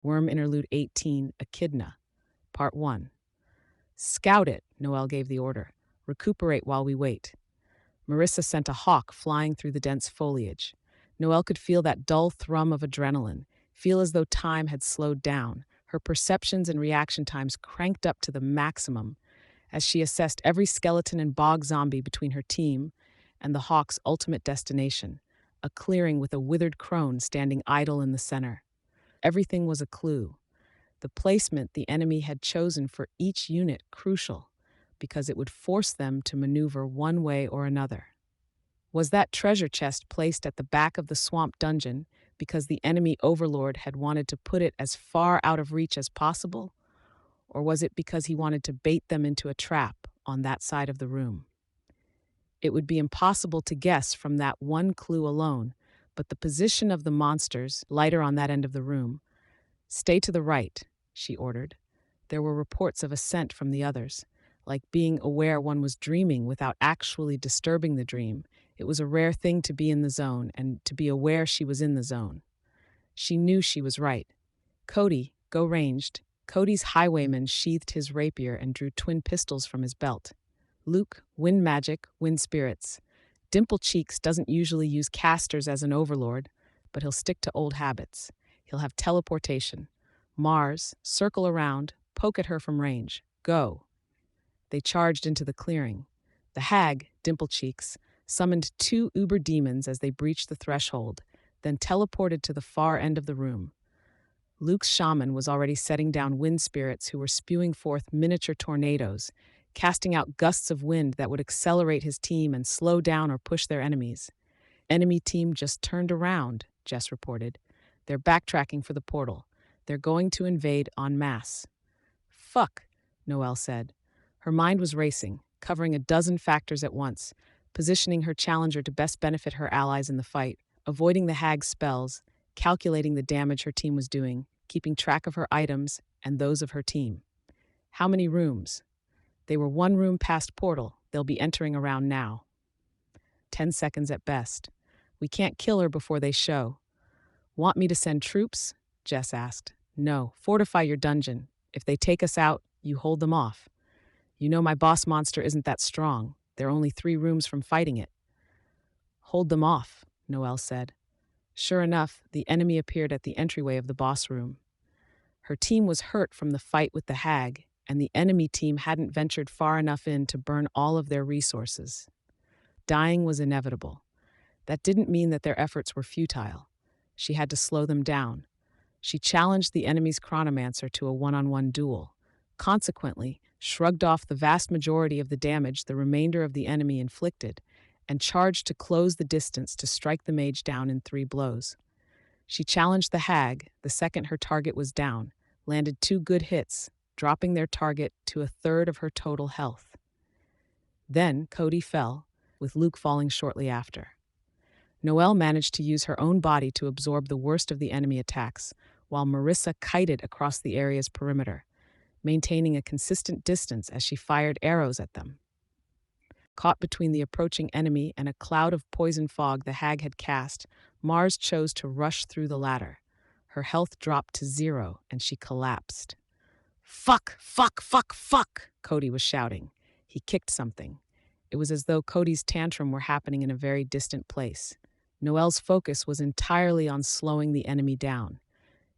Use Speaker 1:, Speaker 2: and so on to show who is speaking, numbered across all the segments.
Speaker 1: Worm Interlude 18, Echidna, Part 1. Scout it, Noel gave the order. Recuperate while we wait. Marissa sent a hawk flying through the dense foliage. Noel could feel that dull thrum of adrenaline, feel as though time had slowed down, her perceptions and reaction times cranked up to the maximum as she assessed every skeleton and bog zombie between her team and the hawk's ultimate destination, a clearing with a withered crone standing idle in the center. Everything was a clue. The placement the enemy had chosen for each unit crucial, because it would force them to maneuver one way or another. Was that treasure chest placed at the back of the swamp dungeon because the enemy overlord had wanted to put it as far out of reach as possible? Or was it because he wanted to bait them into a trap on that side of the room? It would be impossible to guess from that one clue alone, but the position of the monsters, lighter on that end of the room. Stay to the right, she ordered. There were reports of assent from the others, like being aware one was dreaming without actually disturbing the dream. It was a rare thing to be in the zone and to be aware she was in the zone. She knew she was right. Cody, go ranged. Cody's highwayman sheathed his rapier and drew twin pistols from his belt. Luke, wind magic, wind spirits. Dimple Cheeks doesn't usually use casters as an overlord, but he'll stick to old habits. He'll have teleportation. Mars, circle around, poke at her from range. Go. They charged into the clearing. The hag, Dimple Cheeks, summoned two uber demons as they breached the threshold, then teleported to the far end of the room. Luke's shaman was already setting down wind spirits who were spewing forth miniature tornadoes, casting out gusts of wind that would accelerate his team and slow down or push their enemies. Enemy team just turned around, Jess reported. They're backtracking for the portal. They're going to invade en masse. Fuck, Noelle said. Her mind was racing, covering a dozen factors at once, positioning her challenger to best benefit her allies in the fight, avoiding the hag's spells, calculating the damage her team was doing, keeping track of her items and those of her team. How many rooms? They were one room past portal. They'll be entering around now. 10 seconds at best. We can't kill her before they show. Want me to send troops? Jess asked. No, fortify your dungeon. If they take us out, you hold them off. You know my boss monster isn't that strong. They're only 3 rooms from fighting it. Hold them off, Noelle said. Sure enough, the enemy appeared at the entryway of the boss room. Her team was hurt from the fight with the hag, and the enemy team hadn't ventured far enough in to burn all of their resources. Dying was inevitable. That didn't mean that their efforts were futile. She had to slow them down. She challenged the enemy's chronomancer to a one-on-one duel, consequently shrugged off the vast majority of the damage the remainder of the enemy inflicted, and charged to close the distance to strike the mage down in 3 blows. She challenged the hag the second her target was down, landed 2 good hits, dropping their target to 1/3 of her total health. Then Cody fell, with Luke falling shortly after. Noelle managed to use her own body to absorb the worst of the enemy attacks, while Marissa kited across the area's perimeter, maintaining a consistent distance as she fired arrows at them. Caught between the approaching enemy and a cloud of poison fog the hag had cast, Mars chose to rush through the latter. Her health dropped to 0, and she collapsed. Fuck, fuck, fuck, fuck, Cody was shouting. He kicked something. It was as though Cody's tantrum were happening in a very distant place. Noelle's focus was entirely on slowing the enemy down.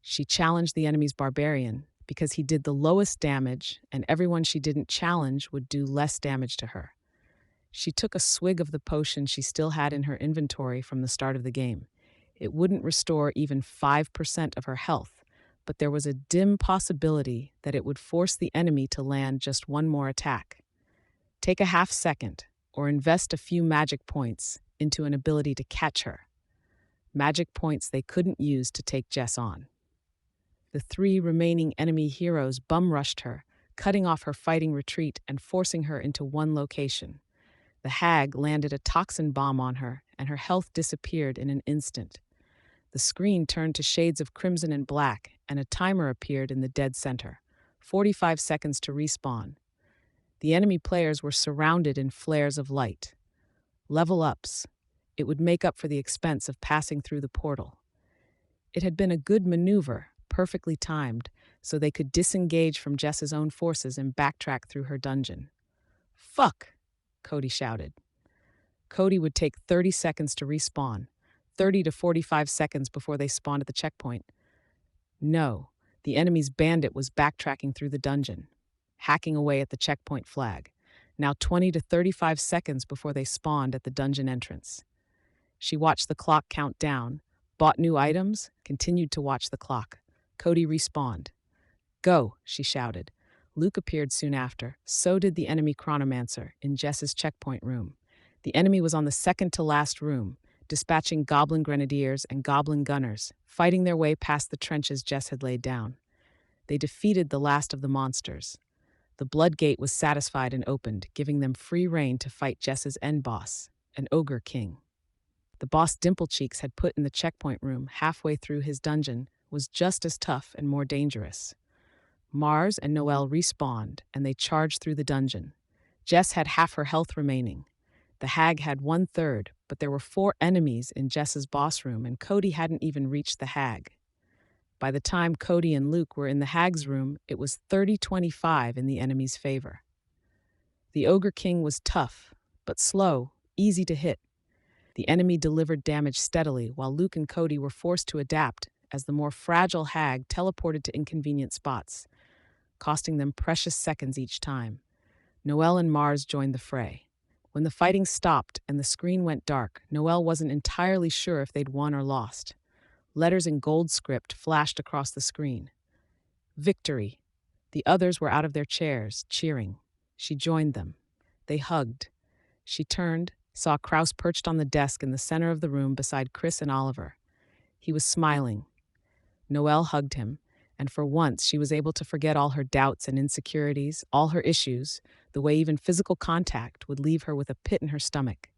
Speaker 1: She challenged the enemy's barbarian because he did the lowest damage, and everyone she didn't challenge would do less damage to her. She took a swig of the potion she still had in her inventory from the start of the game. It wouldn't restore even 5% of her health, but there was a dim possibility that it would force the enemy to land just one more attack. Take a half second, or invest a few magic points into an ability to catch her. Magic points they couldn't use to take Jess on. The 3 remaining enemy heroes bum-rushed her, cutting off her fighting retreat and forcing her into one location. The hag landed a toxin bomb on her, and her health disappeared in an instant. The screen turned to shades of crimson and black, and a timer appeared in the dead center. 45 seconds to respawn. The enemy players were surrounded in flares of light. Level ups. It would make up for the expense of passing through the portal. It had been a good maneuver, perfectly timed so they could disengage from Jess's own forces and backtrack through her dungeon. Fuck, Cody shouted. Cody would take 30 seconds to respawn, 30 to 45 seconds before they spawned at the checkpoint. No, the enemy's bandit was backtracking through the dungeon, hacking away at the checkpoint flag, now 20 to 35 seconds before they spawned at the dungeon entrance. She watched the clock count down, bought new items, continued to watch the clock. Cody respawned. Go, she shouted. Luke appeared soon after. So did the enemy chronomancer in Jess's checkpoint room. The enemy was on the second to last room, dispatching goblin grenadiers and goblin gunners, fighting their way past the trenches Jess had laid down. They defeated the last of the monsters. The blood gate was satisfied and opened, giving them free rein to fight Jess's end boss, an ogre king. The boss Dimplecheeks had put in the checkpoint room halfway through his dungeon was just as tough and more dangerous. Mars and Noelle respawned, and they charged through the dungeon. Jess had half her health remaining. The hag had 1/3, but there were 4 enemies in Jess's boss room, and Cody hadn't even reached the hag. By the time Cody and Luke were in the hag's room, it was 30-25 in the enemy's favor. The Ogre King was tough, but slow, easy to hit. The enemy delivered damage steadily, while Luke and Cody were forced to adapt as the more fragile hag teleported to inconvenient spots, costing them precious seconds each time. Noelle and Mars joined the fray. When the fighting stopped and the screen went dark, Noelle wasn't entirely sure if they'd won or lost. Letters in gold script flashed across the screen. Victory. The others were out of their chairs, cheering. She joined them. They hugged. She turned, saw Kraus perched on the desk in the center of the room beside Chris and Oliver. He was smiling. Noelle hugged him, and for once she was able to forget all her doubts and insecurities, all her issues, the way even physical contact would leave her with a pit in her stomach.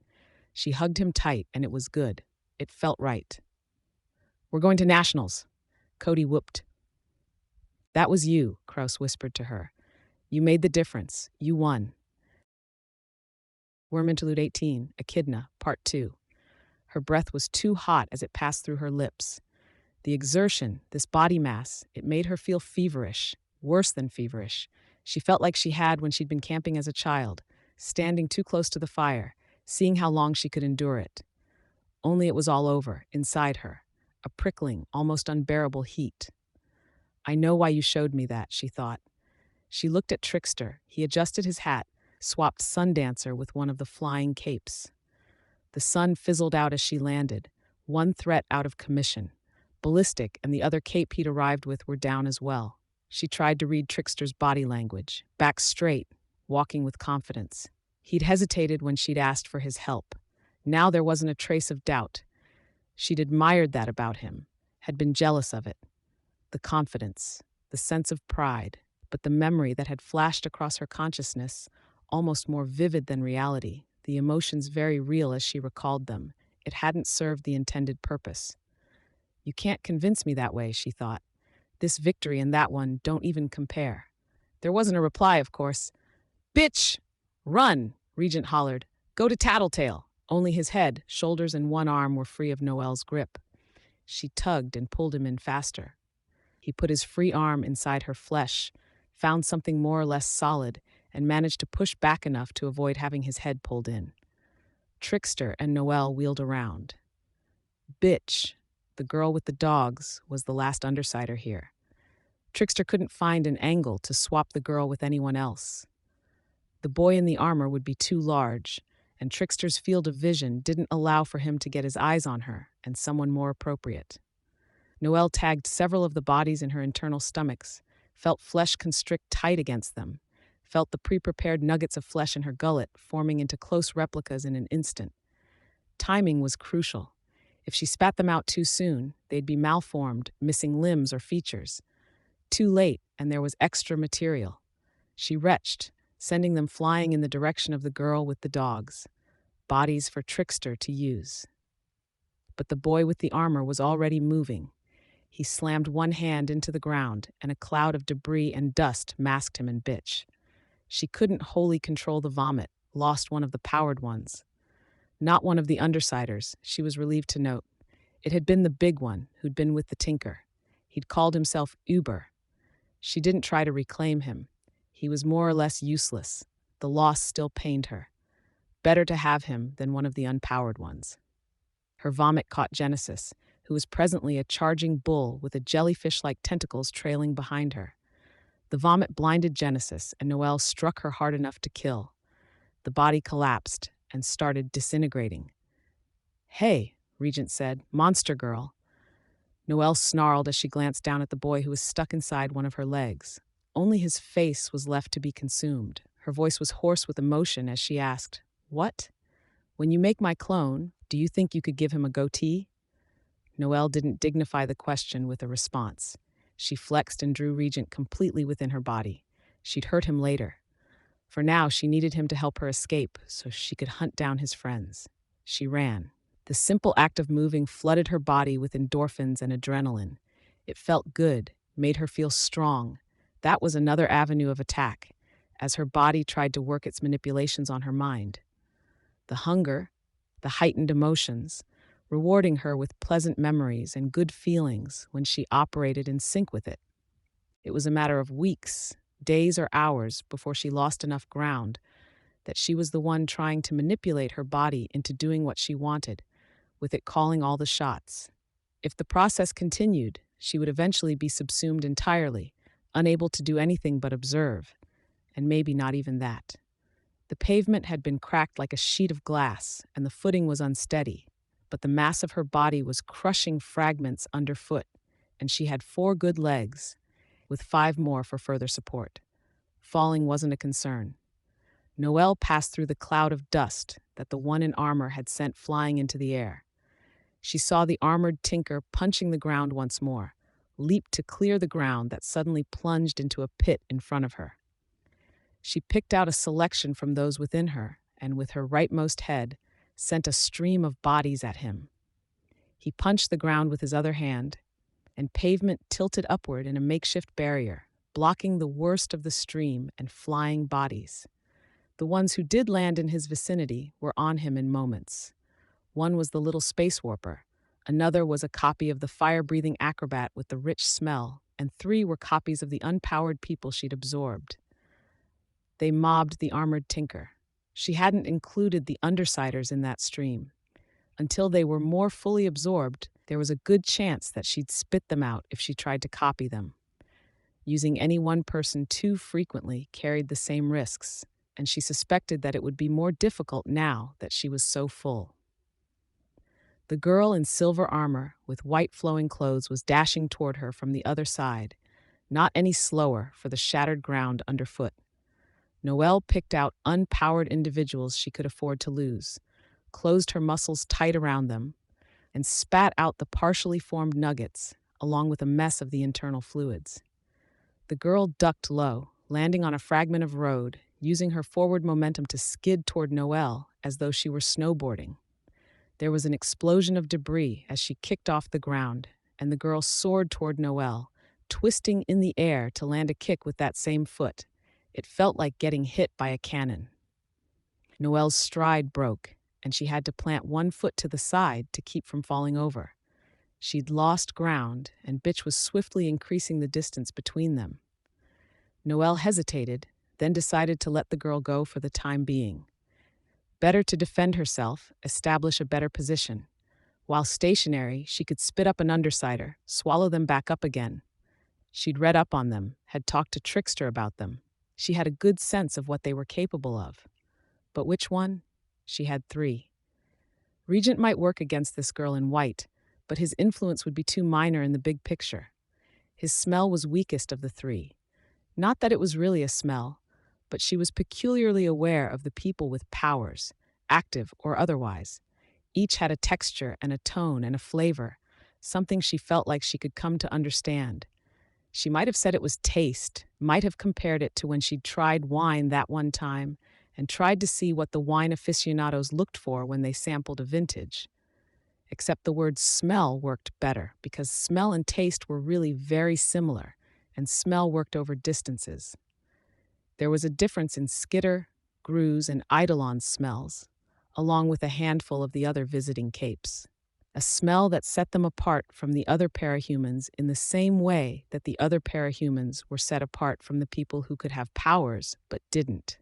Speaker 1: She hugged him tight, and it was good. It felt right. We're going to nationals, Cody whooped. That was you, Kraus whispered to her. You made the difference. You won. Worm Interlude 18, Echidna, Part 2. Her breath was too hot as it passed through her lips. The exertion, this body mass, it made her feel feverish, worse than feverish. She felt like she had when she'd been camping as a child, standing too close to the fire, seeing how long she could endure it. Only it was all over, inside her, a prickling, almost unbearable heat. I know why you showed me that, she thought. She looked at Trickster. He adjusted his hat, swapped Sundancer with one of the flying capes. The sun fizzled out as she landed, one threat out of commission. Ballistic and the other cape he'd arrived with were down as well. She tried to read Trickster's body language, back straight, walking with confidence. He'd hesitated when she'd asked for his help. Now there wasn't a trace of doubt. She'd admired that about him, had been jealous of it. The confidence, the sense of pride, but the memory that had flashed across her consciousness, almost more vivid than reality, the emotions very real as she recalled them. It hadn't served the intended purpose. You can't convince me that way, she thought. This victory and that one don't even compare. There wasn't a reply, of course. Bitch! Run! Regent hollered. Go to Tattletale. Only his head, shoulders, and one arm were free of Noelle's grip. She tugged and pulled him in faster. He put his free arm inside her flesh, found something more or less solid, and managed to push back enough to avoid having his head pulled in. Trickster and Noelle wheeled around. Bitch, the girl with the dogs, was the last undersider here. Trickster couldn't find an angle to swap the girl with anyone else. The boy in the armor would be too large, and Trickster's field of vision didn't allow for him to get his eyes on her and someone more appropriate. Noelle tagged several of the bodies in her internal stomachs, felt flesh constrict tight against them, felt the pre-prepared nuggets of flesh in her gullet forming into close replicas in an instant. Timing was crucial. If she spat them out too soon, they'd be malformed, missing limbs or features. Too late, and there was extra material. She retched, sending them flying in the direction of the girl with the dogs, bodies for Trickster to use. But the boy with the armor was already moving. He slammed one hand into the ground, and a cloud of debris and dust masked him in bitch. She couldn't wholly control the vomit, lost one of the powered ones. Not one of the undersiders, she was relieved to note. It had been the big one who'd been with the Tinker. He'd called himself Uber. She didn't try to reclaim him. He was more or less useless. The loss still pained her. Better to have him than one of the unpowered ones. Her vomit caught Genesis, who was presently a charging bull with a jellyfish-like tentacles trailing behind her. The vomit blinded Genesis, and Noelle struck her hard enough to kill. The body collapsed and started disintegrating. "Hey," Regent said, "monster girl." Noelle snarled as she glanced down at the boy who was stuck inside one of her legs. Only his face was left to be consumed. Her voice was hoarse with emotion as she asked, "What? When you make my clone, do you think you could give him a goatee?" Noelle didn't dignify the question with a response. She flexed and drew Regent completely within her body. She'd hurt him later. For now, she needed him to help her escape so she could hunt down his friends. She ran. The simple act of moving flooded her body with endorphins and adrenaline. It felt good, made her feel strong. That was another avenue of attack, as her body tried to work its manipulations on her mind. The hunger, the heightened emotions, rewarding her with pleasant memories and good feelings when she operated in sync with it. It was a matter of weeks, days, or hours before she lost enough ground that she was the one trying to manipulate her body into doing what she wanted, with it calling all the shots. If the process continued, she would eventually be subsumed entirely, unable to do anything but observe, and maybe not even that. The pavement had been cracked like a sheet of glass, and the footing was unsteady, but the mass of her body was crushing fragments underfoot, and she had 4 good legs, with 5 more for further support. Falling wasn't a concern. Noelle passed through the cloud of dust that the one in armor had sent flying into the air. She saw the armored tinker punching the ground once more, leap to clear the ground that suddenly plunged into a pit in front of her. She picked out a selection from those within her, and with her rightmost head, sent a stream of bodies at him. He punched the ground with his other hand, and pavement tilted upward in a makeshift barrier, blocking the worst of the stream and flying bodies. The ones who did land in his vicinity were on him in moments. One was the little space warper, another was a copy of the fire-breathing acrobat with the rich smell, and 3 were copies of the unpowered people she'd absorbed. They mobbed the armored tinker. She hadn't included the undersiders in that stream. Until they were more fully absorbed, there was a good chance that she'd spit them out if she tried to copy them. Using any one person too frequently carried the same risks, and she suspected that it would be more difficult now that she was so full. The girl in silver armor with white flowing clothes was dashing toward her from the other side, not any slower for the shattered ground underfoot. Noelle picked out unpowered individuals she could afford to lose, closed her muscles tight around them, and spat out the partially formed nuggets, along with a mess of the internal fluids. The girl ducked low, landing on a fragment of road, using her forward momentum to skid toward Noelle as though she were snowboarding. There was an explosion of debris as she kicked off the ground, and the girl soared toward Noelle, twisting in the air to land a kick with that same foot. It felt like getting hit by a cannon. Noelle's stride broke, and she had to plant one foot to the side to keep from falling over. She'd lost ground, and Bitch was swiftly increasing the distance between them. Noelle hesitated, then decided to let the girl go for the time being. Better to defend herself, establish a better position. While stationary, she could spit up an undersider, swallow them back up again. She'd read up on them, had talked to Trickster about them. She had a good sense of what they were capable of. But which one? She had 3. Regent might work against this girl in white, but his influence would be too minor in the big picture. His smell was weakest of the 3. Not that it was really a smell, but she was peculiarly aware of the people with powers, active or otherwise. Each had a texture and a tone and a flavor, something she felt like she could come to understand. She might have said it was taste, might have compared it to when she'd tried wine that one time and tried to see what the wine aficionados looked for when they sampled a vintage. Except the word smell worked better because smell and taste were really very similar, and smell worked over distances. There was a difference in Skitter, Gruz, and Eidolon's smells, along with a handful of the other visiting capes. a smell that set them apart from the other parahumans in the same way that the other parahumans were set apart from the people who could have powers but didn't.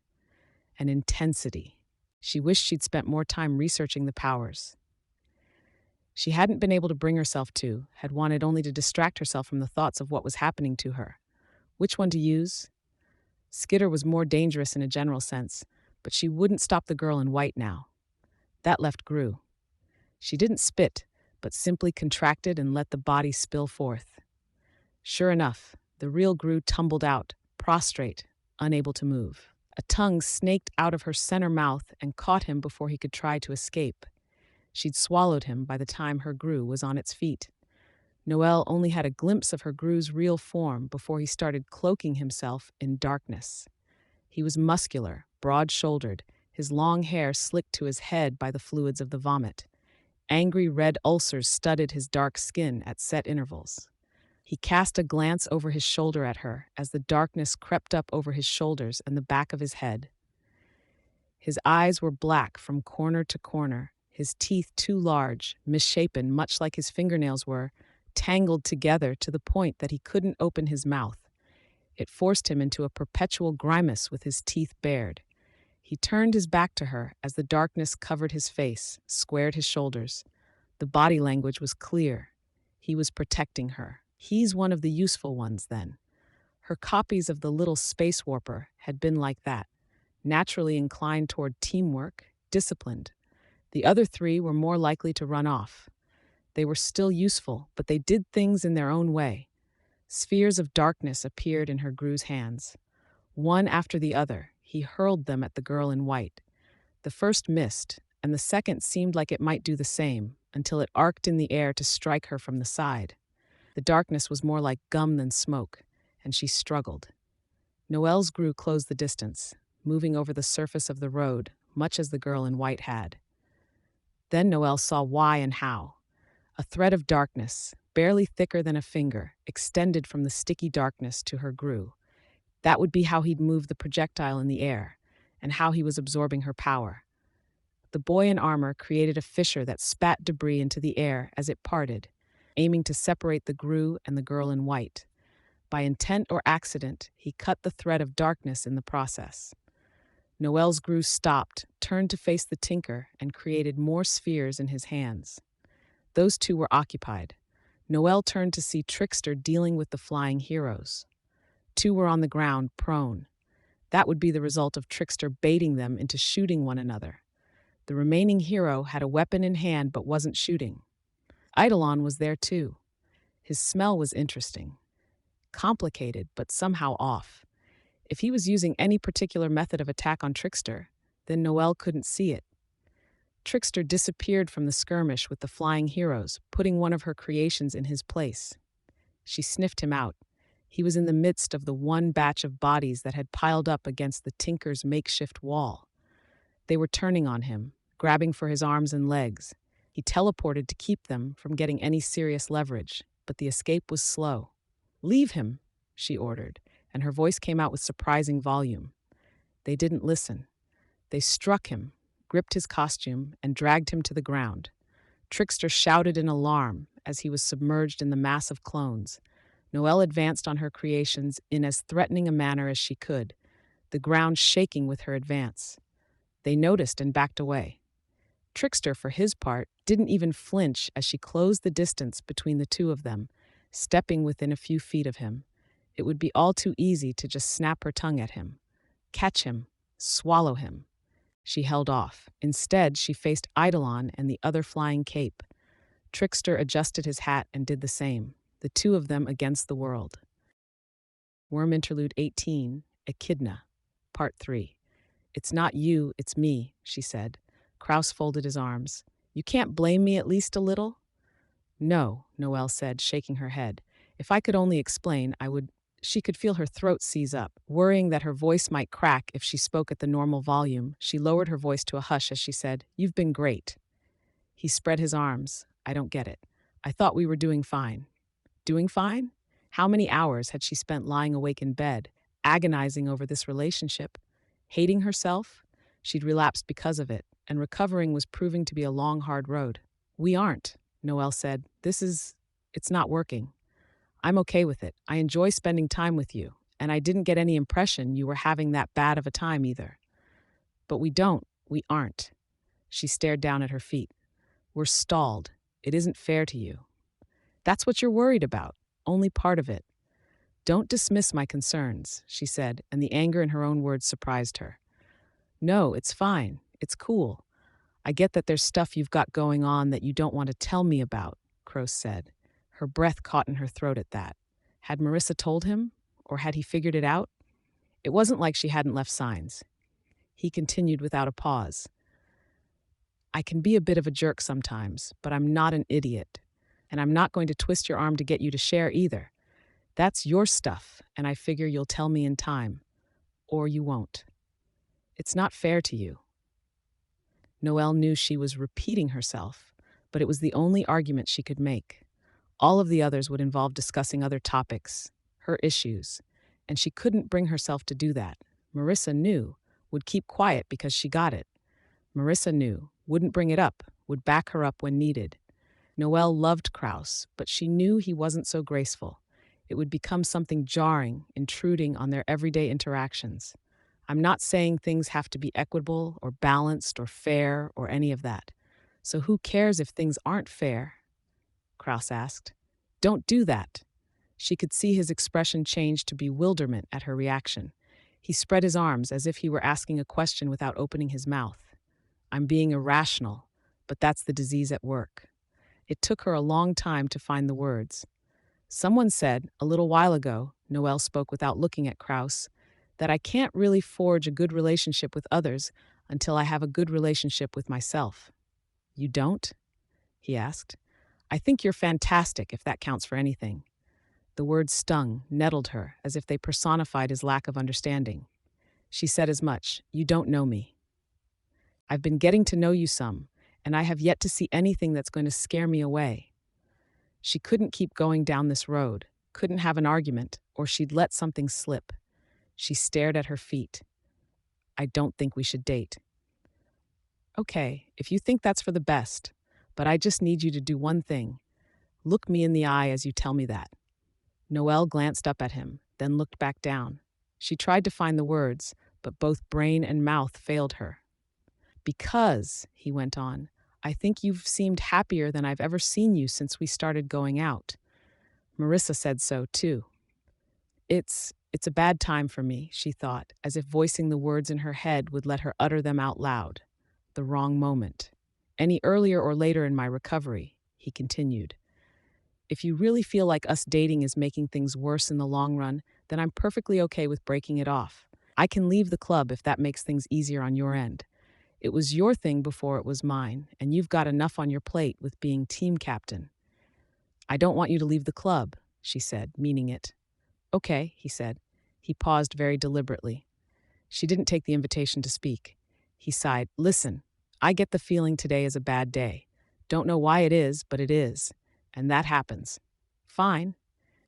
Speaker 1: An intensity. She wished she'd spent more time researching the powers she hadn't been able to bring herself to, had wanted only to distract herself from the thoughts of what was happening to her. Which one to use? Skitter was more dangerous in a general sense, but she wouldn't stop the girl in white now. That left Gru. She didn't spit, but simply contracted and let the body spill forth. Sure enough, the real Gru tumbled out, prostrate, unable to move. A tongue snaked out of her center mouth and caught him before he could try to escape. She'd swallowed him by the time her Gru was on its feet. Noel only had a glimpse of her Gru's real form before he started cloaking himself in darkness. He was muscular, broad-shouldered, his long hair slicked to his head by the fluids of the vomit. Angry red ulcers studded his dark skin at set intervals. He cast a glance over his shoulder at her as the darkness crept up over his shoulders and the back of his head. His eyes were black from corner to corner, his teeth too large, misshapen much like his fingernails were, tangled together to the point that he couldn't open his mouth. It forced him into a perpetual grimace with his teeth bared. He turned his back to her as the darkness covered his face, squared his shoulders. The body language was clear. He was protecting her. He's one of the useful ones, then. Her copies of the little space warper had been like that, naturally inclined toward teamwork, disciplined. The other three were more likely to run off. They were still useful, but they did things in their own way. Spheres of darkness appeared in her Gru's hands. One after the other, he hurled them at the girl in white. The first missed, and the second seemed like it might do the same, until it arced in the air to strike her from the side. The darkness was more like gum than smoke, and she struggled. Noel's Gru closed the distance, moving over the surface of the road, much as the girl in white had. Then Noel saw why and how. A thread of darkness, barely thicker than a finger, extended from the sticky darkness to her Gru. That would be how he'd move the projectile in the air, and how he was absorbing her power. The boy in armor created a fissure that spat debris into the air as it parted, aiming to separate the Gru and the girl in white. By intent or accident, he cut the thread of darkness in the process. Noel's Gru stopped, turned to face the Tinker, and created more spheres in his hands. Those two were occupied. Noel turned to see Trickster dealing with the flying heroes. Two were on the ground, prone. That would be the result of Trickster baiting them into shooting one another. The remaining hero had a weapon in hand but wasn't shooting. Eidolon was there too. His smell was interesting. Complicated, but somehow off. If he was using any particular method of attack on Trickster, then Noel couldn't see it. Trickster disappeared from the skirmish with the flying heroes, putting one of her creations in his place. She sniffed him out. He was in the midst of the one batch of bodies that had piled up against the Tinker's makeshift wall. They were turning on him, grabbing for his arms and legs. He teleported to keep them from getting any serious leverage, but the escape was slow. "Leave him," she ordered, and her voice came out with surprising volume. They didn't listen. They struck him, gripped his costume, and dragged him to the ground. Trickster shouted in alarm as he was submerged in the mass of clones. Noel advanced on her creations in as threatening a manner as she could, the ground shaking with her advance. They noticed and backed away. Trickster, for his part, didn't even flinch as she closed the distance between the two of them, stepping within a few feet of him. It would be all too easy to just snap her tongue at him, catch him, swallow him. She held off. Instead, she faced Eidolon and the other flying cape. Trickster adjusted his hat and did the same, the two of them against the world. Worm Interlude 18, Echidna, Part 3. "It's not you, it's me," she said. Kraus folded his arms. "You can't blame me at least a little?" "No," Noel said, shaking her head. "If I could only explain, I would—" She could feel her throat seize up. Worrying that her voice might crack if she spoke at the normal volume, she lowered her voice to a hush as she said, "You've been great." He spread his arms. "I don't get it. I thought we were doing fine." Doing fine? How many hours had she spent lying awake in bed, agonizing over this relationship? Hating herself? She'd relapsed because of it, and recovering was proving to be a long, hard road. "We aren't." Noelle said, it's not working. I'm okay with it. I enjoy spending time with you, and I didn't get any impression you were having that bad of a time either. But we aren't. She stared down at her feet. We're stalled. It isn't fair to you. That's what you're worried about. Only part of it. Don't dismiss my concerns, she said, and the anger in her own words surprised her. No, it's fine. It's cool. I get that there's stuff you've got going on that you don't want to tell me about, Croce said. Her breath caught in her throat at that. Had Marissa told him? Or had he figured it out? It wasn't like she hadn't left signs. He continued without a pause. I can be a bit of a jerk sometimes, but I'm not an idiot. And I'm not going to twist your arm to get you to share either. That's your stuff, and I figure you'll tell me in time. Or you won't. It's not fair to you. Noelle knew she was repeating herself, but it was the only argument she could make. All of the others would involve discussing other topics, her issues, and she couldn't bring herself to do that. Marissa knew, would keep quiet because she got it. Marissa knew, wouldn't bring it up, would back her up when needed. Noelle loved Kraus, but she knew he wasn't so graceful. It would become something jarring, intruding on their everyday interactions. I'm not saying things have to be equitable or balanced or fair or any of that. So who cares if things aren't fair? Kraus asked. Don't do that. She could see his expression change to bewilderment at her reaction. He spread his arms as if he were asking a question without opening his mouth. I'm being irrational, but that's the disease at work. It took her a long time to find the words. Someone said, a little while ago, Noelle spoke without looking at Kraus, that I can't really forge a good relationship with others until I have a good relationship with myself. You don't? He asked. I think you're fantastic, if that counts for anything. The words stung, nettled her, as if they personified his lack of understanding. She said as much, You don't know me. I've been getting to know you some, and I have yet to see anything that's going to scare me away. She couldn't keep going down this road, couldn't have an argument, or she'd let something slip. She stared at her feet. I don't think we should date. Okay, if you think that's for the best, but I just need you to do one thing. Look me in the eye as you tell me that. Noelle glanced up at him, then looked back down. She tried to find the words, but both brain and mouth failed her. Because, he went on, I think you've seemed happier than I've ever seen you since we started going out. Marissa said so, too. It's a bad time for me, she thought, as if voicing the words in her head would let her utter them out loud. The wrong moment. Any earlier or later in my recovery, he continued. If you really feel like us dating is making things worse in the long run, then I'm perfectly okay with breaking it off. I can leave the club if that makes things easier on your end. It was your thing before it was mine, and you've got enough on your plate with being team captain. I don't want you to leave the club, she said, meaning it. Okay, he said. He paused very deliberately. She didn't take the invitation to speak. He sighed. Listen, I get the feeling today is a bad day. Don't know why it is, but it is. And that happens. Fine.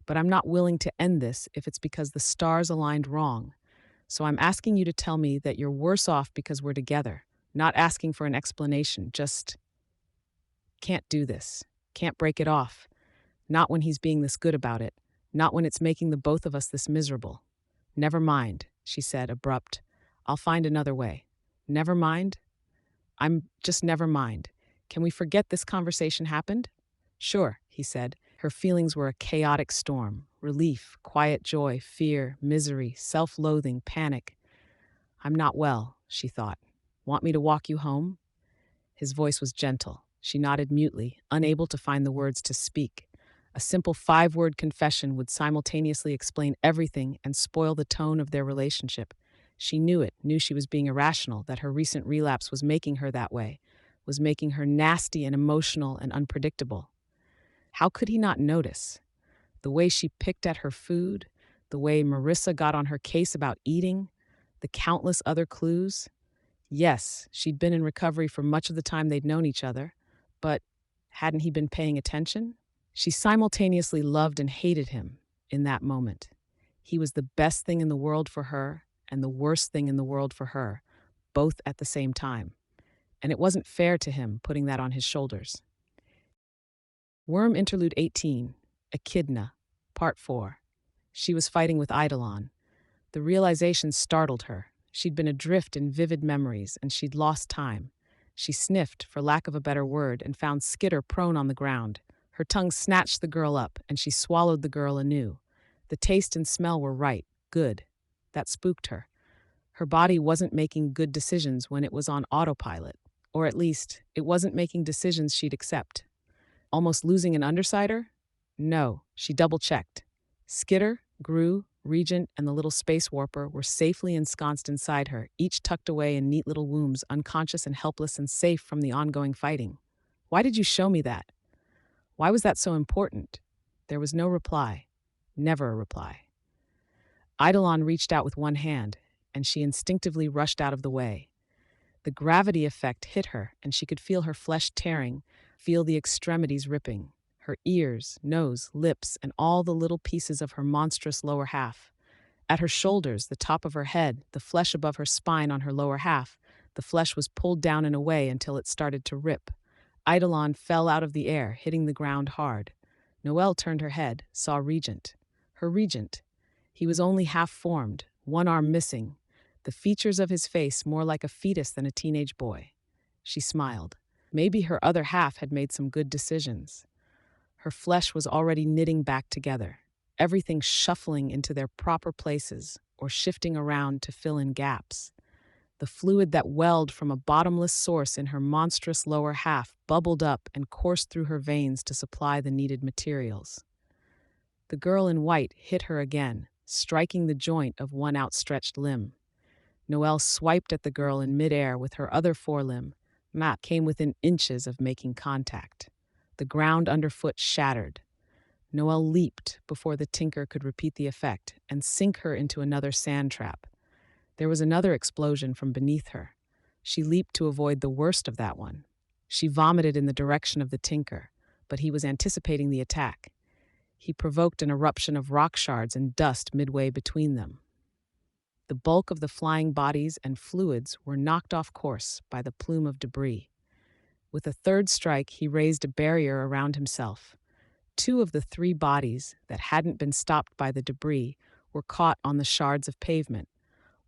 Speaker 1: But I'm not willing to end this if it's because the stars aligned wrong. So I'm asking you to tell me that you're worse off because we're together. Not asking for an explanation, just can't do this. Can't break it off. Not when he's being this good about it. Not when it's making the both of us this miserable. Never mind, she said, abrupt. I'll find another way. Never mind? I'm just never mind. Can we forget this conversation happened? Sure, he said. Her feelings were a chaotic storm. Relief, quiet joy, fear, misery, self-loathing, panic. I'm not well, she thought. Want me to walk you home? His voice was gentle. She nodded mutely, unable to find the words to speak. A simple 5-word confession would simultaneously explain everything and spoil the tone of their relationship. She knew it, knew she was being irrational, that her recent relapse was making her that way, was making her nasty and emotional and unpredictable. How could he not notice? The way she picked at her food, the way Marissa got on her case about eating, the countless other clues. Yes, she'd been in recovery for much of the time they'd known each other, but hadn't he been paying attention? She simultaneously loved and hated him in that moment. He was the best thing in the world for her and the worst thing in the world for her, both at the same time. And it wasn't fair to him putting that on his shoulders. Worm Interlude 18, Echidna, Part 4. She was fighting with Eidolon. The realization startled her. She'd been adrift in vivid memories, and she'd lost time. She sniffed, for lack of a better word, and found Skitter prone on the ground. Her tongue snatched the girl up, and she swallowed the girl anew. The taste and smell were right, good. That spooked her. Her body wasn't making good decisions when it was on autopilot. Or at least, it wasn't making decisions she'd accept. Almost losing an undersider? No, she double-checked. Skitter, Gru, Regent, and the little space warper were safely ensconced inside her, each tucked away in neat little wombs, unconscious and helpless and safe from the ongoing fighting. Why did you show me that? Why was that so important? There was no reply. Never a reply. Eidolon reached out with one hand, and she instinctively rushed out of the way. The gravity effect hit her, and she could feel her flesh tearing, feel the extremities ripping. Her ears, nose, lips, and all the little pieces of her monstrous lower half. At her shoulders, the top of her head, the flesh above her spine on her lower half, the flesh was pulled down and away until it started to rip. Eidolon fell out of the air, hitting the ground hard. Noelle turned her head, saw Regent. Her Regent. He was only half-formed, one arm missing, the features of his face more like a fetus than a teenage boy. She smiled. Maybe her other half had made some good decisions. Her flesh was already knitting back together, everything shuffling into their proper places or shifting around to fill in gaps. The fluid that welled from a bottomless source in her monstrous lower half bubbled up and coursed through her veins to supply the needed materials. The girl in white hit her again, striking the joint of one outstretched limb. Noelle swiped at the girl in midair with her other forelimb. Matt came within inches of making contact. The ground underfoot shattered. Noelle leaped before the tinker could repeat the effect and sink her into another sand trap. There was another explosion from beneath her. She leaped to avoid the worst of that one. She vomited in the direction of the tinker, but he was anticipating the attack. He provoked an eruption of rock shards and dust midway between them. The bulk of the flying bodies and fluids were knocked off course by the plume of debris. With a third strike, he raised a barrier around himself. Two of the three bodies that hadn't been stopped by the debris were caught on the shards of pavement.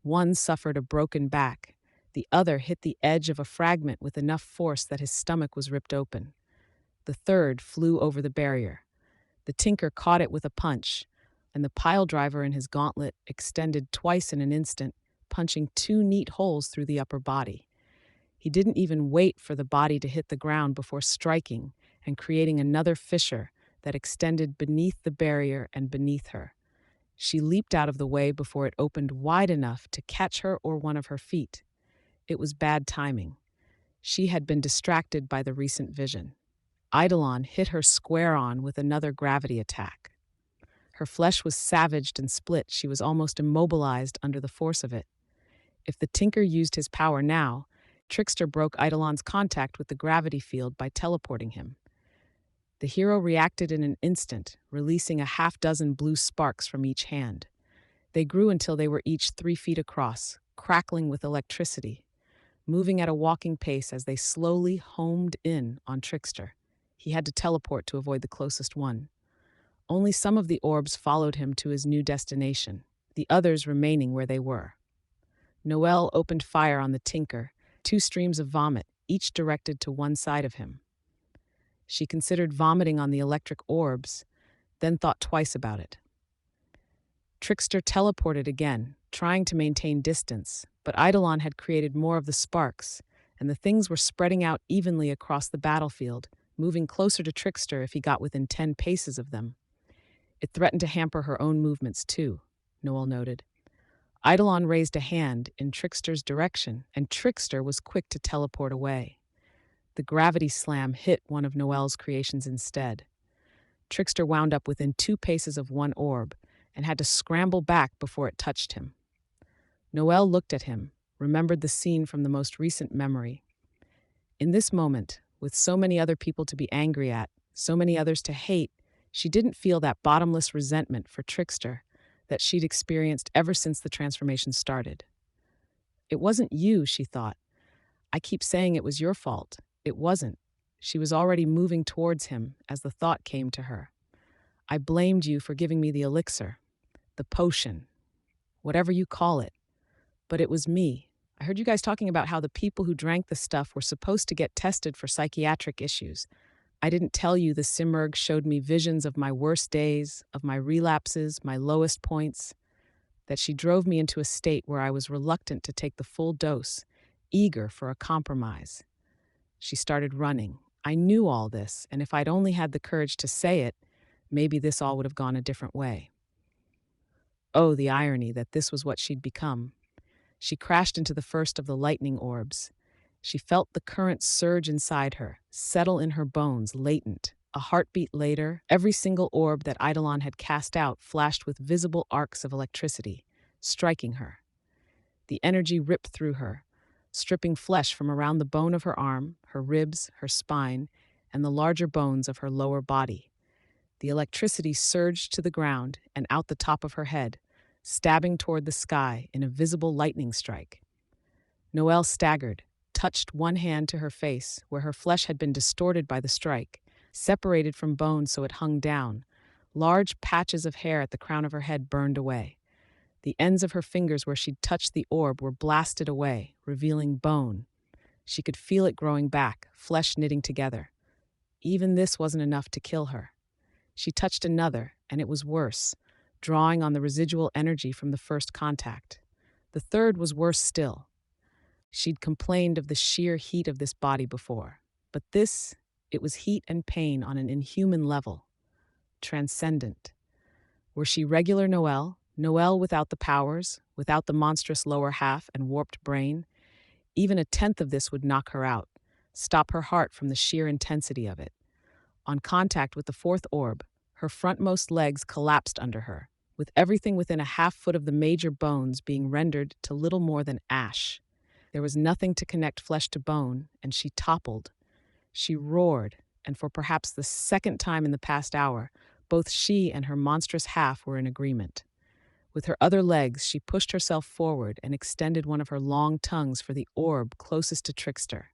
Speaker 1: One suffered a broken back. The other hit the edge of a fragment with enough force that his stomach was ripped open. The third flew over the barrier. The tinker caught it with a punch, and the pile driver in his gauntlet extended twice in an instant, punching two neat holes through the upper body. He didn't even wait for the body to hit the ground before striking and creating another fissure that extended beneath the barrier and beneath her. She leaped out of the way before it opened wide enough to catch her or one of her feet. It was bad timing. She had been distracted by the recent vision. Eidolon hit her square on with another gravity attack. Her flesh was savaged and split. She was almost immobilized under the force of it. If the tinker used his power now, Trickster broke Eidolon's contact with the gravity field by teleporting him. The hero reacted in an instant, releasing a half-dozen blue sparks from each hand. They grew until they were each 3 feet across, crackling with electricity, moving at a walking pace as they slowly homed in on Trickster. He had to teleport to avoid the closest one. Only some of the orbs followed him to his new destination, the others remaining where they were. Noelle opened fire on the tinker, 2 streams of vomit, each directed to one side of him. She considered vomiting on the electric orbs, then thought twice about it. Trickster teleported again, trying to maintain distance, but Eidolon had created more of the sparks, and the things were spreading out evenly across the battlefield, moving closer to Trickster if he got within 10 paces of them. It threatened to hamper her own movements too, Noelle noted. Eidolon raised a hand in Trickster's direction, and Trickster was quick to teleport away. The gravity slam hit one of Noelle's creations instead. Trickster wound up within 2 paces of one orb and had to scramble back before it touched him. Noelle looked at him, remembered the scene from the most recent memory. In this moment, with so many other people to be angry at, so many others to hate, she didn't feel that bottomless resentment for Trickster that she'd experienced ever since the transformation started. It wasn't you, she thought. I keep saying it was your fault. It wasn't. She was already moving towards him as the thought came to her. I blamed you for giving me the elixir, the potion, whatever you call it. But it was me. I heard you guys talking about how the people who drank the stuff were supposed to get tested for psychiatric issues. I didn't tell you the Simurg showed me visions of my worst days, of my relapses, my lowest points, that she drove me into a state where I was reluctant to take the full dose, eager for a compromise. She started running. I knew all this, and if I'd only had the courage to say it, maybe this all would have gone a different way. Oh, the irony that this was what she'd become. She crashed into the first of the lightning orbs. She felt the current surge inside her, settle in her bones, latent. A heartbeat later, every single orb that Eidolon had cast out flashed with visible arcs of electricity, striking her. The energy ripped through her, stripping flesh from around the bone of her arm, her ribs, her spine, and the larger bones of her lower body. The electricity surged to the ground and out the top of her head, stabbing toward the sky in a visible lightning strike. Noelle staggered, touched one hand to her face, where her flesh had been distorted by the strike, separated from bone so it hung down. Large patches of hair at the crown of her head burned away. The ends of her fingers where she'd touched the orb were blasted away, revealing bone. She could feel it growing back, flesh knitting together. Even this wasn't enough to kill her. She touched another, and it was worse, drawing on the residual energy from the first contact. The third was worse still. She'd complained of the sheer heat of this body before, but this, it was heat and pain on an inhuman level, transcendent. Were she regular Noelle, Noelle without the powers, without the monstrous lower half and warped brain? Even a tenth of this would knock her out, stop her heart from the sheer intensity of it. On contact with the fourth orb, her frontmost legs collapsed under her, with everything within a half-foot of the major bones being rendered to little more than ash. There was nothing to connect flesh to bone, and she toppled. She roared, and for perhaps the second time in the past hour, both she and her monstrous half were in agreement. With her other legs, she pushed herself forward and extended one of her long tongues for the orb closest to Trickster.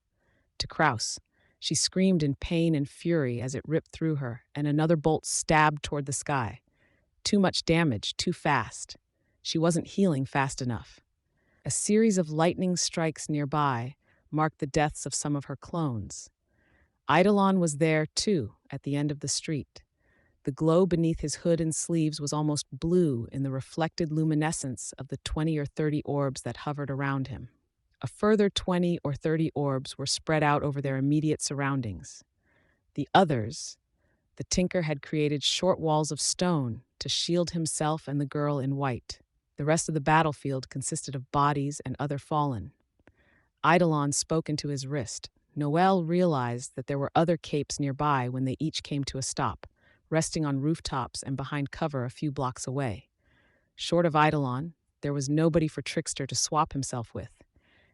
Speaker 1: To Kraus, she screamed in pain and fury as it ripped through her, and another bolt stabbed toward the sky. Too much damage, too fast. She wasn't healing fast enough. A series of lightning strikes nearby marked the deaths of some of her clones. Eidolon was there, too, at the end of the street. The glow beneath his hood and sleeves was almost blue in the reflected luminescence of the 20 or 30 orbs that hovered around him. A further 20 or 30 orbs were spread out over their immediate surroundings. The others, the Tinker had created short walls of stone to shield himself and the girl in white. The rest of the battlefield consisted of bodies and other fallen. Eidolon spoke into his wrist. Noelle realized that there were other capes nearby when they each came to a stop, resting on rooftops and behind cover a few blocks away. Short of Eidolon, there was nobody for Trickster to swap himself with.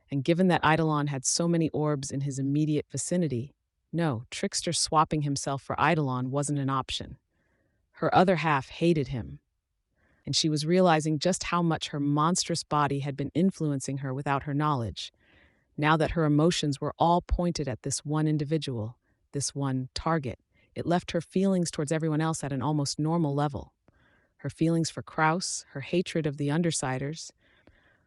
Speaker 1: And given that Eidolon had so many orbs in his immediate vicinity, no, Trickster swapping himself for Eidolon wasn't an option. Her other half hated him, and she was realizing just how much her monstrous body had been influencing her without her knowledge. Now that her emotions were all pointed at this one individual, this one target, it left her feelings towards everyone else at an almost normal level. Her feelings for Kraus, her hatred of the Undersiders,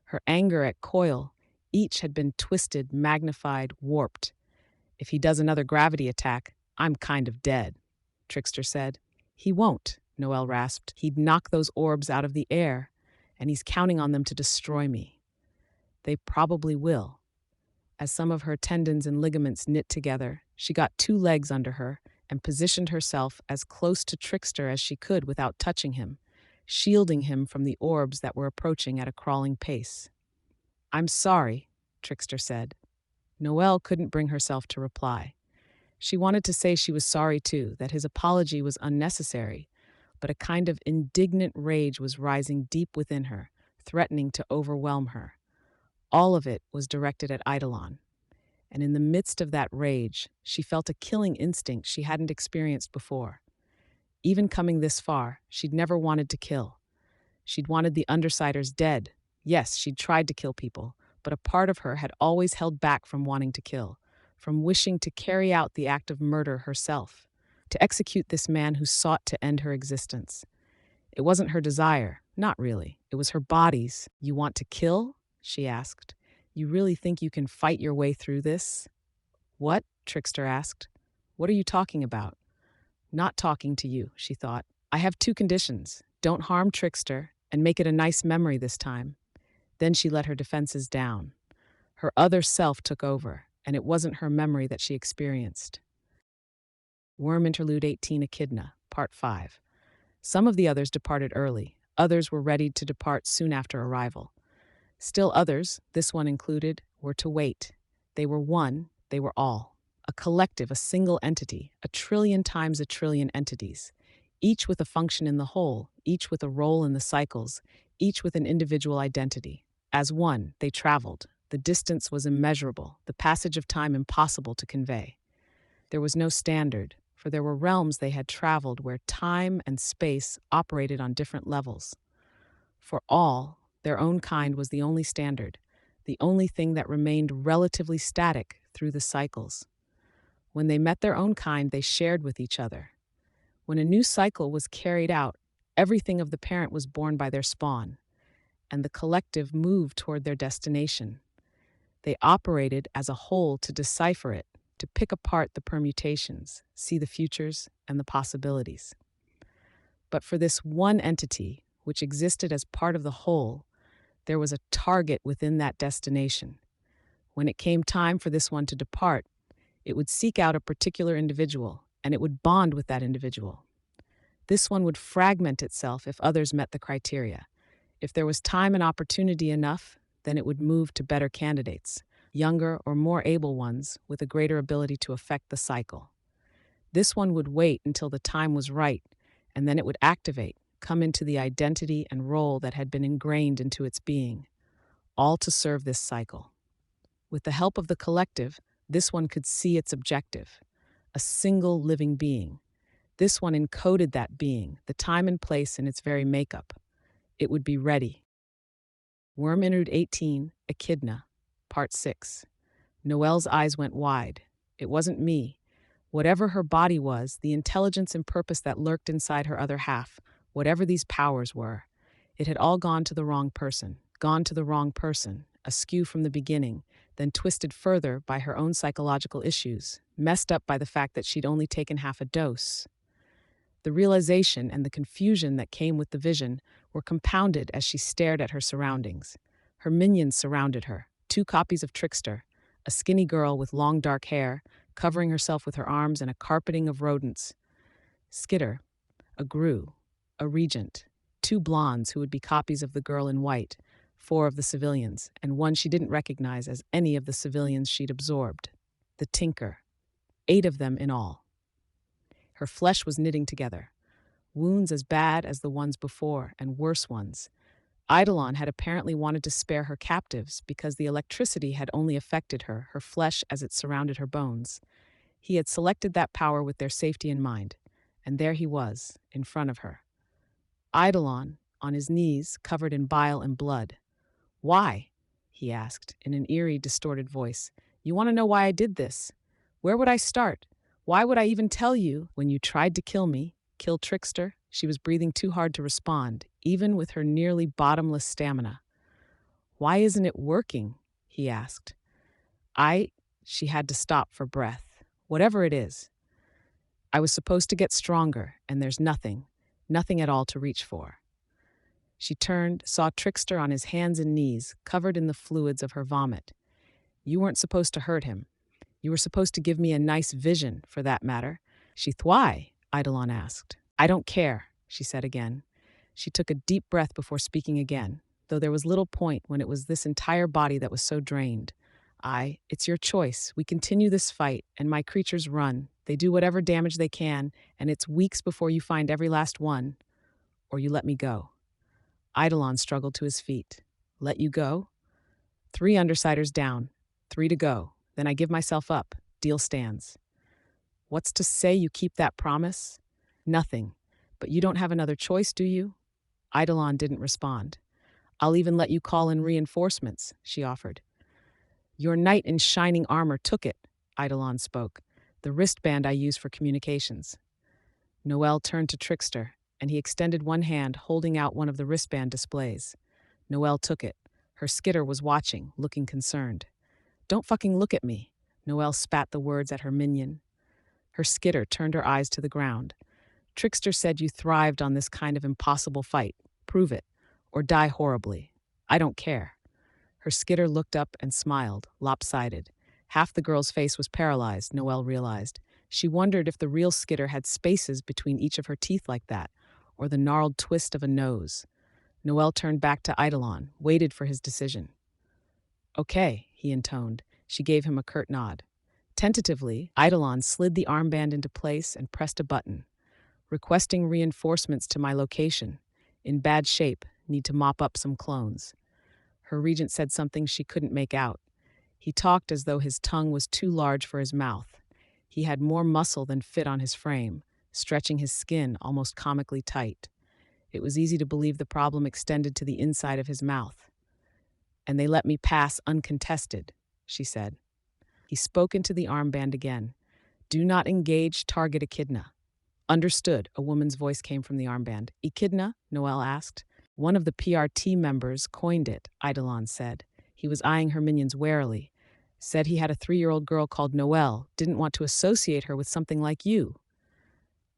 Speaker 1: her anger at Coil, each had been twisted, magnified, warped. If he does another gravity attack, I'm kind of dead, Trickster said. He won't, Noelle rasped. He'd knock those orbs out of the air, and he's counting on them to destroy me. They probably will. As some of her tendons and ligaments knit together, she got 2 legs under her and positioned herself as close to Trickster as she could without touching him, shielding him from the orbs that were approaching at a crawling pace. I'm sorry, Trickster said. Noelle couldn't bring herself to reply. She wanted to say she was sorry too, that his apology was unnecessary, but a kind of indignant rage was rising deep within her, threatening to overwhelm her. All of it was directed at Eidolon, and in the midst of that rage, she felt a killing instinct she hadn't experienced before. Even coming this far, she'd never wanted to kill. She'd wanted the Undersiders dead. Yes, she'd tried to kill people, but a part of her had always held back from wanting to kill, from wishing to carry out the act of murder herself, to execute this man who sought to end her existence. It wasn't her desire, not really. It was her body's. "You want to kill?" she asked. "You really think you can fight your way through this?" "What?" Trickster asked. "What are you talking about?" "Not talking to you," she thought. "I have two conditions. Don't harm Trickster, and make it a nice memory this time." Then she let her defenses down. Her other self took over, and it wasn't her memory that she experienced. Worm Interlude 18 Echidna, Part 5. Some of the others departed early. Others were ready to depart soon after arrival. Still others, this one included, were to wait. They were one, they were all. A collective, a single entity, a trillion times a trillion entities. Each with a function in the whole, each with a role in the cycles, each with an individual identity. As one, they traveled. The distance was immeasurable, the passage of time impossible to convey. There was no standard, for there were realms they had traveled where time and space operated on different levels. For all, their own kind was the only standard, the only thing that remained relatively static through the cycles. When they met their own kind, they shared with each other. When a new cycle was carried out, everything of the parent was born by their spawn, and the collective moved toward their destination. They operated as a whole to decipher it, to pick apart the permutations, see the futures and the possibilities. But for this one entity, which existed as part of the whole, there was a target within that destination. When it came time for this one to depart, it would seek out a particular individual, and it would bond with that individual. This one would fragment itself if others met the criteria. If there was time and opportunity enough, then it would move to better candidates, younger or more able ones with a greater ability to affect the cycle. This one would wait until the time was right, and then it would activate, come into the identity and role that had been ingrained into its being, all to serve this cycle. With the help of the collective, this one could see its objective, a single living being. This one encoded that being, the time and place in its very makeup. It would be ready. Worm Interlude 18, Echidna, Part 6. Noelle's eyes went wide. It wasn't me. Whatever her body was, the intelligence and purpose that lurked inside her other half, whatever these powers were, it had all gone to the wrong person, askew from the beginning, then twisted further by her own psychological issues, messed up by the fact that she'd only taken half a dose. The realization and the confusion that came with the vision were compounded as she stared at her surroundings. Her minions surrounded her, two copies of Trickster, a skinny girl with long dark hair, covering herself with her arms, and a carpeting of rodents. Skitter, a Gru, a regent, two blondes who would be copies of the girl in white, four of the civilians, and one she didn't recognize as any of the civilians she'd absorbed. The Tinker, 8 of them in all. Her flesh was knitting together, wounds as bad as the ones before, and worse ones. Eidolon had apparently wanted to spare her captives because the electricity had only affected her flesh as it surrounded her bones. He had selected that power with their safety in mind, and there he was, in front of her. Eidolon, on his knees, covered in bile and blood. "Why?" he asked, in an eerie, distorted voice. "You want to know why I did this? Where would I start? Why would I even tell you when you tried to kill me, kill Trickster?" She was breathing too hard to respond, even with her nearly bottomless stamina. "Why isn't it working?" he asked. She had to stop for breath. "Whatever it is. I was supposed to get stronger, and there's nothing at all to reach for." She turned, saw Trickster on his hands and knees, covered in the fluids of her vomit. "You weren't supposed to hurt him. You were supposed to give me a nice vision, for that matter." "Why?" Eidolon asked. "I don't care," she said again. She took a deep breath before speaking again, though there was little point when it was this entire body that was so drained. It's your choice. We continue this fight, and my creatures run. They do whatever damage they can, and it's weeks before you find every last one. Or you let me go." Eidolon struggled to his feet. "Let you go?" 3 Undersiders down. 3 to go. Then I give myself up. Deal stands. "What's to say you keep that promise?" "Nothing. But you don't have another choice, do you?" Eidolon didn't respond. "I'll even let you call in reinforcements," she offered. "Your knight in shining armor took it," Eidolon spoke. "The wristband I use for communications." Noel turned to Trickster, and he extended one hand, holding out one of the wristband displays. Noel took it. Her skitter was watching, looking concerned. "Don't fucking look at me." Noel spat the words at her minion. Her skitter turned her eyes to the ground. "Trickster said you thrived on this kind of impossible fight. Prove it, or die horribly. I don't care." Her skitter looked up and smiled, lopsided. Half the girl's face was paralyzed, Noelle realized. She wondered if the real skitter had spaces between each of her teeth like that, or the gnarled twist of a nose. Noelle turned back to Eidolon, waited for his decision. "Okay," he intoned. She gave him a curt nod. Tentatively, Eidolon slid the armband into place and pressed a button. "Requesting reinforcements to my location. In bad shape, need to mop up some clones." Her regent said something she couldn't make out. He talked as though his tongue was too large for his mouth. He had more muscle than fit on his frame, stretching his skin almost comically tight. It was easy to believe the problem extended to the inside of his mouth. "And they let me pass uncontested," she said. He spoke into the armband again. "Do not engage target Echidna." "Understood," a woman's voice came from the armband. "Echidna?" Noelle asked. "One of the PRT members coined it," Eidolon said. He was eyeing her minions warily. "Said he had a 3-year-old girl called Noelle, didn't want to associate her with something like you."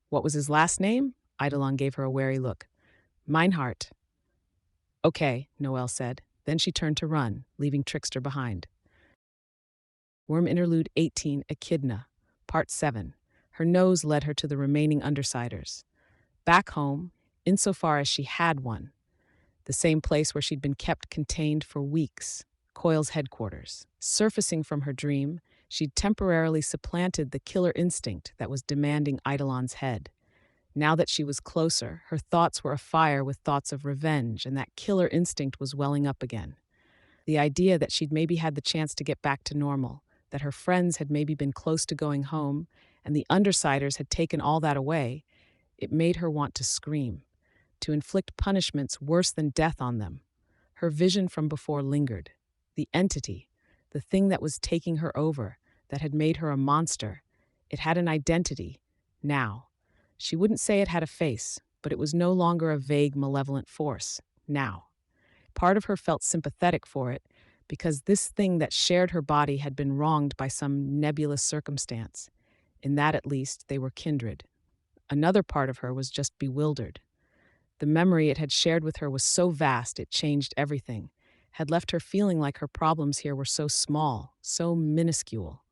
Speaker 1: "What was his last name?" Eidolon gave her a wary look. "Meinhardt." "Okay," Noelle said. Then she turned to run, leaving Trickster behind. Worm Interlude 18, Echidna, Part 7. Her nose led her to the remaining Undersiders. Back home, insofar as she had one. The same place where she'd been kept contained for weeks, Coil's headquarters. Surfacing from her dream, she'd temporarily supplanted the killer instinct that was demanding Eidolon's head. Now that she was closer, her thoughts were afire with thoughts of revenge, and that killer instinct was welling up again. The idea that she'd maybe had the chance to get back to normal, that her friends had maybe been close to going home, and the Undersiders had taken all that away, it made her want to scream, to inflict punishments worse than death on them. Her vision from before lingered. The entity, the thing that was taking her over, that had made her a monster, it had an identity, now. She wouldn't say it had a face, but it was no longer a vague, malevolent force, now. Part of her felt sympathetic for it, because this thing that shared her body had been wronged by some nebulous circumstance. In that, at least, they were kindred. Another part of her was just bewildered. The memory it had shared with her was so vast it changed everything, had left her feeling like her problems here were so small, so minuscule.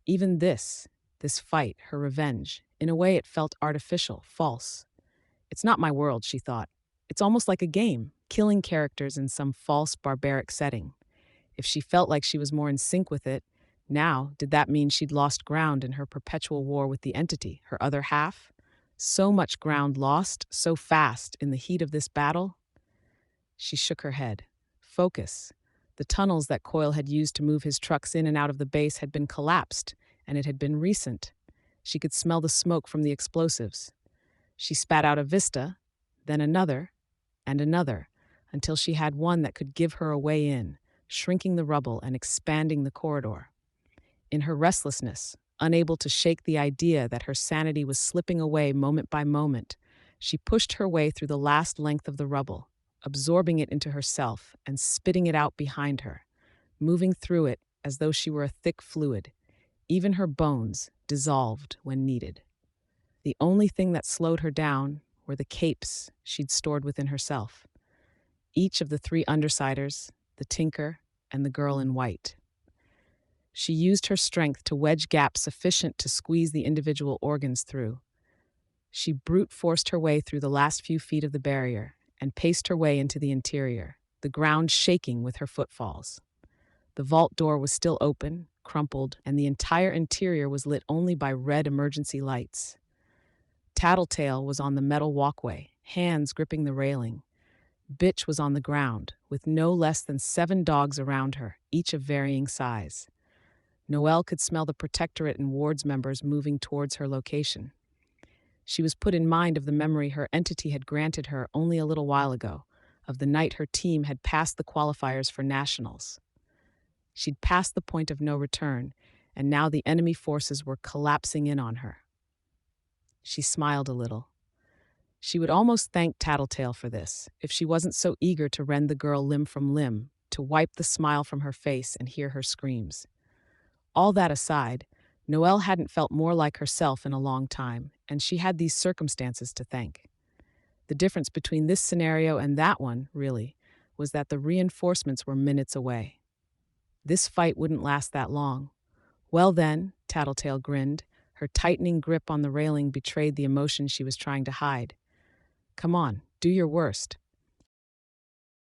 Speaker 1: Even this fight, her revenge, in a way it felt artificial, false. "It's not my world," she thought. "It's almost like a game, killing characters in some false, barbaric setting." If she felt like she was more in sync with it, now, did that mean she'd lost ground in her perpetual war with the entity, her other half? So much ground lost, so fast, in the heat of this battle? She shook her head. Focus. The tunnels that Coil had used to move his trucks in and out of the base had been collapsed, and it had been recent. She could smell the smoke from the explosives. She spat out a vista, then another, and another, until she had one that could give her a way in, shrinking the rubble and expanding the corridor. In her restlessness, unable to shake the idea that her sanity was slipping away moment by moment, she pushed her way through the last length of the rubble, absorbing it into herself and spitting it out behind her, moving through it as though she were a thick fluid. Even her bones dissolved when needed. The only thing that slowed her down were the capes she'd stored within herself. Each of the 3 Undersiders, the Tinker, and the girl in white. She used her strength to wedge gaps sufficient to squeeze the individual organs through. She brute forced her way through the last few feet of the barrier and paced her way into the interior, the ground shaking with her footfalls. The vault door was still open, crumpled, and the entire interior was lit only by red emergency lights. Tattletale was on the metal walkway, hands gripping the railing. Bitch was on the ground, with no less than 7 dogs around her, each of varying size. Noelle could smell the Protectorate and Wards members moving towards her location. She was put in mind of the memory her entity had granted her only a little while ago, of the night her team had passed the qualifiers for nationals. She'd passed the point of no return, and now the enemy forces were collapsing in on her. She smiled a little. She would almost thank Tattletale for this, if she wasn't so eager to rend the girl limb from limb, to wipe the smile from her face and hear her screams. All that aside, Noelle hadn't felt more like herself in a long time, and she had these circumstances to thank. The difference between this scenario and that one, really, was that the reinforcements were minutes away. This fight wouldn't last that long. Well then, Tattletale grinned. Her tightening grip on the railing betrayed the emotion she was trying to hide. Come on, do your worst.